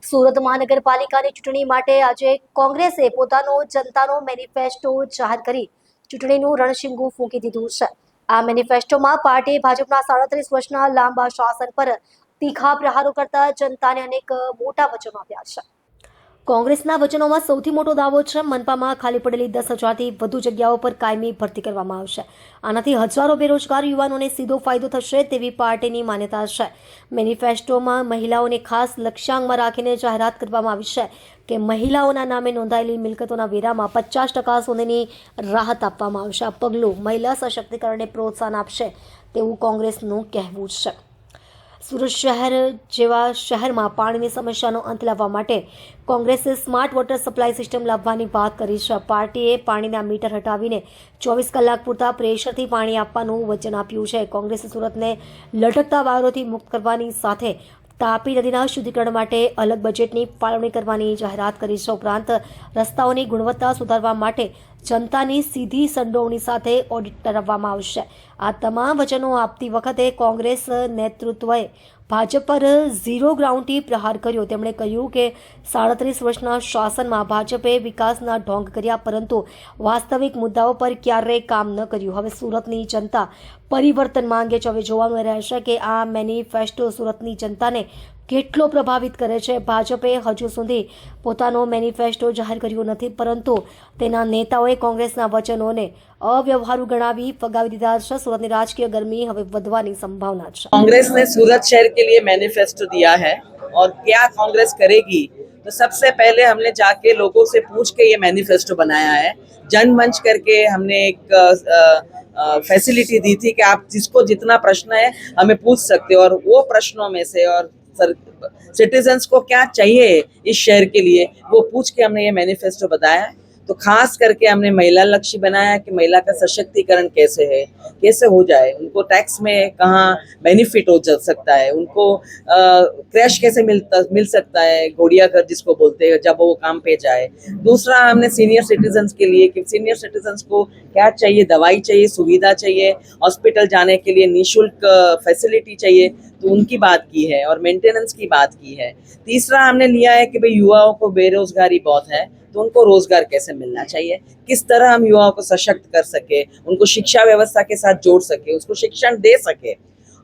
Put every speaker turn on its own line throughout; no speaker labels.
સુરત મહાનગરપાલિકાની ચૂંટણી માટે આજે કોંગ્રેસે પોતાનો જનતાનો મેનિફેસ્ટો જાહેર કરી ચૂંટણીનું રણશીંગું ફૂંકી દીધું છે। આ મેનિફેસ્ટોમાં પાર્ટીએ ભાજપના 37 વર્ષના લાંબા શાસન પર તીખા પ્રહારો કરતા જનતાને અનેક મોટા વચનો આપ્યા છે। કોંગ્રેસના વચનોમાં સૌથી મોટો દાવો છે મનપામાં ખાલી પડેલી 10,000થી વધુ જગ્યાઓ પર કાયમી ભરતી કરવામાં આવશે। આનાથી હજારો બેરોજગાર યુવાનોને સીધો ફાયદો થશે તેવી પાર્ટીની માન્યતા છે। મેનિફેસ્ટોમાં મહિલાઓને ખાસ લક્ષ્યાંકમાં રાખીને જાહેરાત કરવામાં આવી છે કે મહિલાઓના નામે નોંધાયેલી મિલકતોના વેરામાં 50% સુધીની રાહત આપવામાં આવશે। આ પગલું મહિલા સશક્તિકરણને પ્રોત્સાહન આપશે તેવું કોંગ્રેસનું કહેવું છે। સુરત શહેર જેવા શહેરમાં પાણીની સમસ્યાનો અંત લાવવા માટે કોંગ્રેસે સ્માર્ટ વોટર સપ્લાય સિસ્ટમ લાવવાની વાત કરી છે। પાર્ટીએ પાણીના મીટર હટાવીને 24 કલાક પૂરતા પ્રેશરથી પાણી આપવાનું વચન આપ્યું છે। કોંગ્રેસે સુરતને લટકતા વાયરોથી મુક્ત કરવાની સાથે તાપી નદીના શુદ્ધિકરણ માટે અલગ બજેટની ફાળવણી કરવાની જાહેરાત કરી છે। ઉપરાંત રસ્તાઓની ગુણવત્તા સુધારવા માટે જનતાની સીધી સંડોવણી સાથે ઓડિટ કરાવવામાં આવશે। આ તમામ વચનો આપતી વખતે કોંગ્રેસ નેતૃત્વએ ભાજપ પર ઝીરો ગ્રાઉન્ડથી પ્રહાર કર્યો। તેમણે કહ્યું કે 37 વર્ષના શાસનમાં ભાજપે વિકાસના ઢોંગ કર્યા પરંતુ વાસ્તવિક મુદ્દાઓ પર ક્યારેય કામ ન કર્યું। હવે સુરતની જનતા પરિવર્તન માંગે છે। હવે જોવાનું રહેશે કે આ મેનિફેસ્ટો સુરતની જનતાને કેટલો પ્રભાવિત કરે છે। ભાજપે હજુ સુધી પોતાનો મેનિફેસ્ટો જાહેર કર્યો નથી પરંતુ તેના નેતાઓએ કોંગ્રેસના વચનોને અવ્યવહારુ ગણાવી ફગાવી દીધા છે। સુરતની રાજકીય ગરમી હવે વધવાની સંભાવના છે।
कांग्रेस ने सूरत शहर के लिए मैनिफेस्टो दिया है और क्या कांग्रेस करेगी, तो सबसे पहले हमने जाके लोगों से पूछ के ये मैनिफेस्टो बनाया है। जनमंच करके हमने एक फैसिलिटी दी थी कि आप जिसको जितना प्रश्न है हमें पूछ सकते हो और वो प्रश्नों में से और सिटीजन्स को क्या चाहिए इस शहर के लिए वो पूछ के हमने ये मैनिफेस्टो बताया है। तो खास करके हमने महिला लक्ष्य बनाया कि महिला का सशक्तिकरण कैसे हो जाए, उनको टैक्स में कहाँ बेनिफिट हो सकता है, उनको क्रैश कैसे मिल सकता है, घोड़िया घर जिसको बोलते हैं जब वो काम पे जाए। दूसरा हमने सीनियर सिटीजन्स के लिए कि सीनियर सिटीजन्स को क्या चाहिए, दवाई चाहिए, सुविधा चाहिए, हॉस्पिटल जाने के लिए निःशुल्क फैसिलिटी चाहिए, तो उनकी बात की है और मेंटेनेंस की बात की है। तीसरा हमने लिया है कि भाई युवाओं को बेरोजगारी बहुत है तो उनको रोजगार कैसे मिलना चाहिए, किस तरह हम युवाओं को सशक्त कर सके, उनको शिक्षा व्यवस्था के साथ जोड़ सके, उसको शिक्षण दे सके।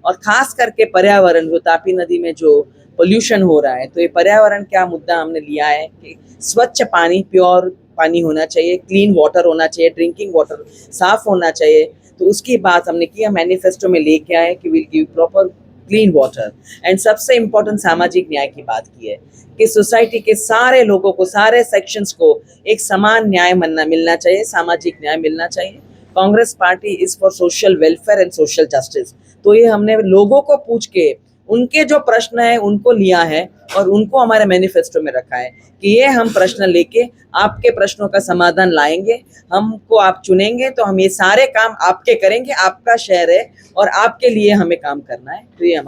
और खास करके पर्यावरण, जो तापी नदी में जो पोल्यूशन हो रहा है, तो ये पर्यावरण क्या मुद्दा हमने लिया है कि स्वच्छ पानी, प्योर पानी होना चाहिए, क्लीन वाटर होना चाहिए, ड्रिंकिंग वाटर साफ होना चाहिए। तो उसकी बात हमने किया, मैनिफेस्टो में लेके आए कि will give proper clean water. And सबसे इम्पोर्टेंट सामाजिक न्याय की बात की है कि सोसाइटी के सारे लोगों को, सारे सेक्शंस को एक समान न्याय मिलना चाहिए, सामाजिक न्याय मिलना चाहिए। Congress party is for social welfare and social justice. तो ये हमने लोगों को पूछ के उनके जो प्रश्न है उनको लिया है और उनको हमारे मैनिफेस्टो में रखा है कि ये हम प्रश्न लेके आपके प्रश्नों का समाधान लाएंगे, हमको आप चुनेंगे तो हम ये सारे काम आपके करेंगे, आपका शहर है और आपके लिए हमें काम करना है। तो ये हमारा